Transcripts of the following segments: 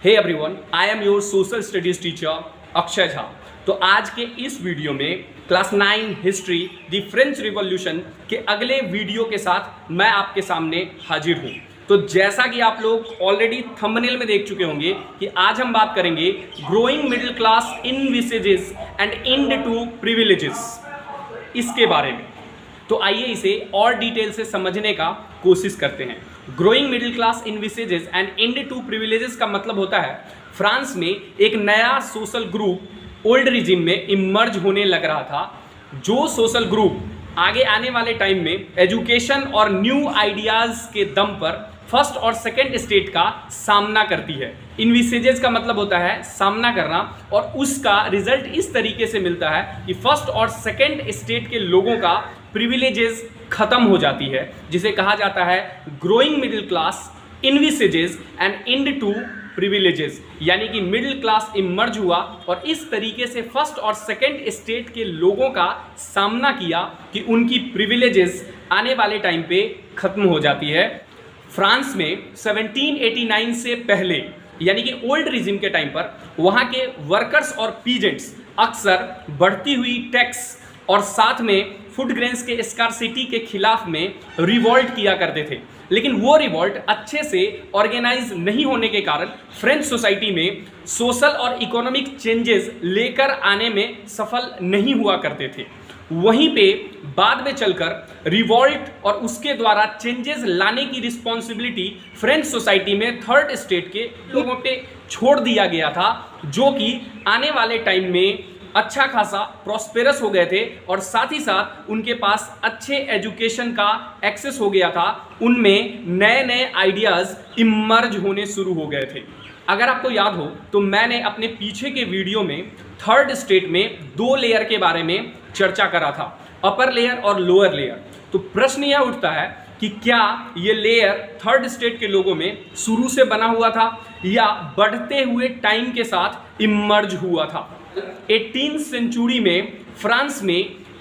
Hey everyone, I am your social studies teacher Akshay Jha. तो आज के इस वीडियो में class 9 history the French revolution के अगले वीडियो के साथ मैं आपके सामने हाजिर हूँ। तो जैसा कि आप लोग ऑलरेडी थंबनेल में देख चुके होंगे कि आज हम बात करेंगे growing middle class envisages and end to privileges, इसके बारे में। तो आइए इसे और डिटेल से समझने का कोशिश करते हैं। Growing middle class envisages and end to privileges का मतलब होता है फ्रांस में एक नया सोशल ग्रुप ओल्ड रिजिम में इमर्ज होने लग रहा था, जो सोशल ग्रुप आगे आने वाले टाइम में एजुकेशन और न्यू आइडियाज़ के दम पर फर्स्ट और सेकेंड स्टेट का सामना करती है। इनविसेजेस का मतलब होता है सामना करना, और उसका रिजल्ट इस तरीके से मिलता है कि फर्स्ट और सेकेंड स्टेट के लोगों का प्रिविलेजेस खत्म हो जाती है, जिसे कहा जाता है growing middle class envisages and end to privileges. यानी कि मिडिल क्लास इमर्ज हुआ और इस तरीके से फर्स्ट और सेकेंड स्टेट के लोगों का सामना किया कि उनकी प्रिविलेजेस आने वाले टाइम पे खत्म हो जाती है। फ्रांस में 1789 से पहले यानी कि ओल्ड रिजिम के टाइम पर वहाँ के वर्कर्स और पीजेंट्स अक्सर बढ़ती हुई टैक्स और साथ में फूड ग्रेन्स के स्कार्सिटी के खिलाफ में रिवॉल्ट किया करते थे, लेकिन वो रिवॉल्ट अच्छे से ऑर्गेनाइज नहीं होने के कारण फ्रेंच सोसाइटी में सोशल और इकोनॉमिक चेंजेस लेकर आने में सफल नहीं हुआ करते थे। वहीं पे बाद में चलकर रिवॉल्ट और उसके द्वारा चेंजेस लाने की रिस्पॉन्सिबिलिटी फ्रेंच सोसाइटी में थर्ड स्टेट के लोगों पे छोड़ दिया गया था, जो कि आने वाले टाइम में अच्छा खासा प्रॉस्पेरस हो गए थे और साथ ही साथ उनके पास अच्छे एजुकेशन का एक्सेस हो गया था। उनमें नए नए आइडियाज़ इमर्ज होने शुरू हो गए थे। अगर आपको याद हो तो मैंने अपने पीछे के वीडियो में थर्ड स्टेट में 2 लेयर के बारे में चर्चा करा था, अपर लेयर और लोअर लेयर। तो प्रश्न यह उठता है कि क्या ये लेयर थर्ड स्टेट के लोगों में शुरू से बना हुआ था या बढ़ते हुए टाइम के साथ इमर्ज हुआ था। 18th सेंचुरी में फ्रांस में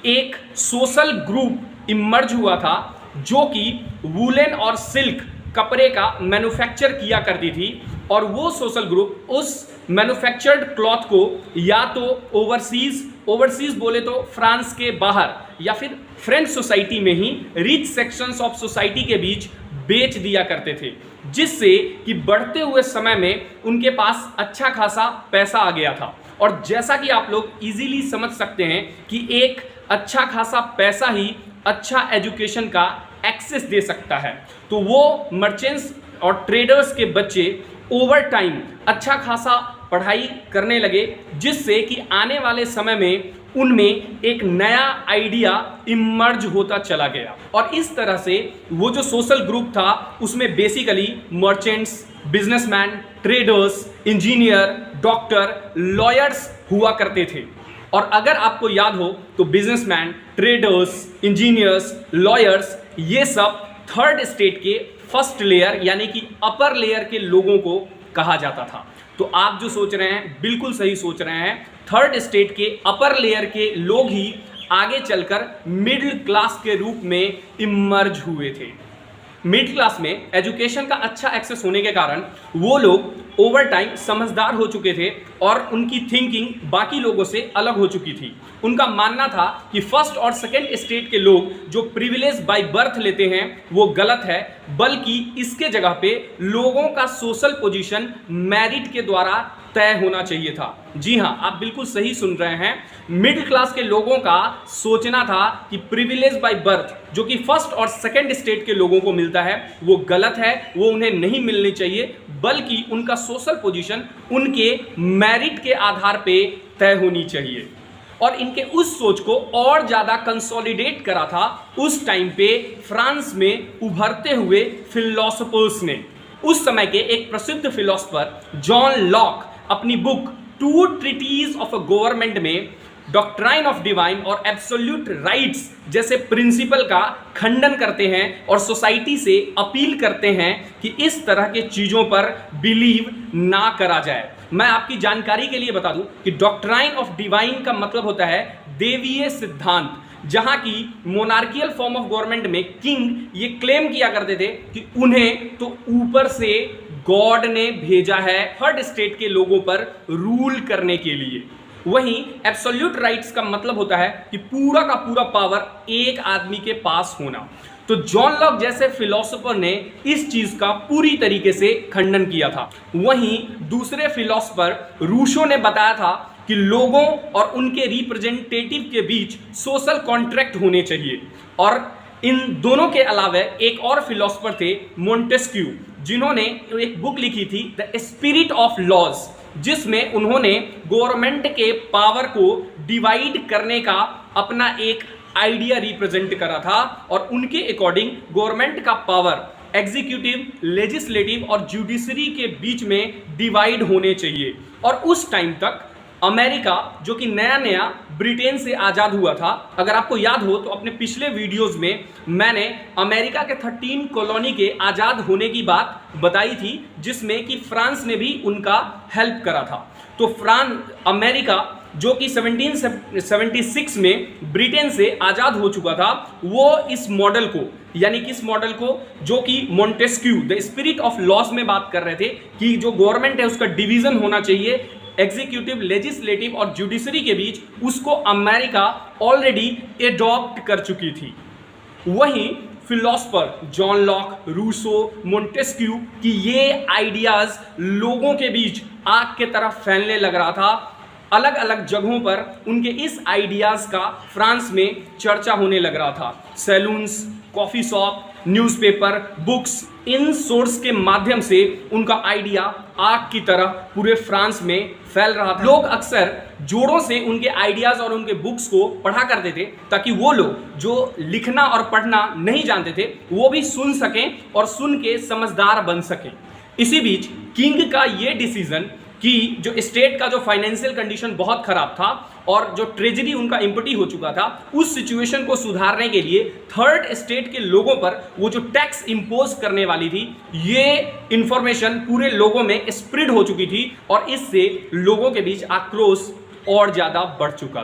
एक सोशल ग्रुप इमर्ज हुआ था, जो कि वुलन और सिल्क कपड़े का मैन्युफैक्चर किया करती थी, और वो सोशल ग्रुप उस मैन्युफैक्चर्ड क्लॉथ को या तो ओवरसीज बोले तो फ्रांस के बाहर या फिर फ्रेंच सोसाइटी में ही रिच सेक्शंस ऑफ सोसाइटी के बीच बेच दिया करते थे, जिससे कि बढ़ते हुए समय में उनके पास अच्छा खासा पैसा आ गया था। और जैसा कि आप लोग इजीली समझ सकते हैं कि एक अच्छा खासा पैसा ही अच्छा एजुकेशन का एक्सेस दे सकता है, तो वो मर्चेंट्स और ट्रेडर्स के बच्चे ओवर टाइम अच्छा खासा पढ़ाई करने लगे, जिससे कि आने वाले समय में उनमें एक नया आइडिया इमर्ज होता चला गया। और इस तरह से वो जो सोशल ग्रुप था उसमें basically merchants, businessman, traders, engineer, doctor, lawyers हुआ करते थे। और अगर आपको याद हो तो बिजनेसमैन, ट्रेडर्स, इंजीनियर्स, लॉयर्स ये सब थर्ड स्टेट के फर्स्ट लेयर यानी कि अपर लेयर के लोगों को कहा जाता था। तो आप जो सोच रहे हैं बिल्कुल सही सोच रहे हैं, थर्ड स्टेट के अपर लेयर के लोग ही आगे चलकर मिडिल क्लास के रूप में इमर्ज हुए थे। मिडिल क्लास में एजुकेशन का अच्छा एक्सेस होने के कारण वो लोग ओवर टाइम समझदार हो चुके थे और उनकी थिंकिंग बाकी लोगों से अलग हो चुकी थी। उनका मानना था कि फर्स्ट और सेकेंड स्टेट के लोग जो प्रिविलेज बाय बर्थ लेते हैं वो गलत है, बल्कि इसके जगह पे लोगों का सोशल पोजीशन मेरिट के द्वारा तय होना चाहिए था। जी हाँ, आप बिल्कुल सही सुन रहे हैं। मिडिल क्लास के लोगों का सोचना था कि प्रिविलेज बाय बर्थ जो कि फर्स्ट और सेकेंड स्टेट के लोगों को मिलता है वो गलत है, वो उन्हें नहीं मिलनी चाहिए, बल्कि उनका सोशल पोजीशन उनके मेरिट के आधार पे तय होनी चाहिए। और इनके उस सोच को और ज़्यादा कंसोलिडेट करा था उस टाइम पे फ्रांस में उभरते हुए फिलोसोफर्स ने। उस समय के एक प्रसिद्ध फिलोसोफर जॉन लॉक अपनी book two treatises of a government में डॉक्ट्राइन ऑफ डिवाइन और एब्सोल्यूट राइट्स जैसे प्रिंसिपल का खंडन करते हैं और सोसाइटी से अपील करते हैं कि इस तरह के चीज़ों पर बिलीव ना करा जाए। मैं आपकी जानकारी के लिए बता दूं कि डॉक्ट्राइन ऑफ डिवाइन का मतलब होता है देवीय सिद्धांत, जहां की मोनार्कियल फॉर्म ऑफ गवर्नमेंट में किंग ये क्लेम किया करते थे कि उन्हें तो ऊपर से गॉड ने भेजा है थर्ड स्टेट के लोगों पर रूल करने के लिए। वहीं एब्सोल्यूट राइट्स का मतलब होता है कि पूरा का पूरा पावर एक आदमी के पास होना। तो जॉन लॉक जैसे फिलोसोफर ने इस चीज का पूरी तरीके से खंडन किया था। वहीं दूसरे फिलोसोफर रूसो ने बताया था कि लोगों और उनके रिप्रेजेंटेटिव के बीच सोशल कॉन्ट्रैक्ट होने चाहिए। और इन दोनों के अलावा एक और फिलोसोफर थे मोंटेस्क्यू, जिन्होंने एक बुक लिखी थी द स्पिरिट ऑफ लॉज, जिसमें उन्होंने गवर्नमेंट के पावर को डिवाइड करने का अपना एक आइडिया रिप्रेजेंट करा था। और उनके अकॉर्डिंग गवर्नमेंट का पावर एग्जीक्यूटिव, लेजिस्लेटिव और जुडिशरी के बीच में डिवाइड होने चाहिए। और उस टाइम तक अमेरिका, जो कि नया नया ब्रिटेन से आज़ाद हुआ था, अगर आपको याद हो तो अपने पिछले वीडियोस में मैंने अमेरिका के 13 कॉलोनी के आज़ाद होने की बात बताई थी, जिसमें कि फ्रांस ने भी उनका हेल्प करा था। तो अमेरिका जो कि 1776 में ब्रिटेन से आज़ाद हो चुका था, वो इस मॉडल को, यानी किस मॉडल को, जो कि Montesquieu the spirit of loss में बात कर रहे थे कि जो गवर्नमेंट है उसका डिवीजन होना चाहिए एग्जीक्यूटिव, लेजिस्लेटिव और जुडिशरी के बीच, उसको अमेरिका ऑलरेडी एडॉप्ट कर चुकी थी। वहीं philosopher John Locke, Rousseau, Montesquieu की ये आइडियाज लोगों के बीच आग के तरह फैलने लग रहा था। अलग अलग जगहों पर उनके इस आइडियाज का फ्रांस में चर्चा होने लग रहा था। Salons, coffee shop, newspaper, books, इन सोर्स के माध्यम से उनका आइडिया आग की तरह पूरे फ्रांस में फैल रहा था। लोग अक्सर जोड़ों से उनके आइडियाज और उनके बुक्स को पढ़ा करते थे, ताकि वो लोग जो लिखना और पढ़ना नहीं जानते थे वो भी सुन सकें और सुन के समझदार बन सकें। इसी बीच किंग का ये डिसीजन कि जो स्टेट का जो फाइनेंशियल कंडीशन बहुत खराब था और जो ट्रेजरी उनका इम्पटी हो चुका था, उस सिचुएशन को सुधारने के लिए थर्ड स्टेट के लोगों पर वो जो टैक्स इंपोज करने वाली थी, ये इंफॉर्मेशन पूरे लोगों में स्प्रेड हो चुकी थी और इससे लोगों के बीच आक्रोश और ज़्यादा बढ़ चुका था।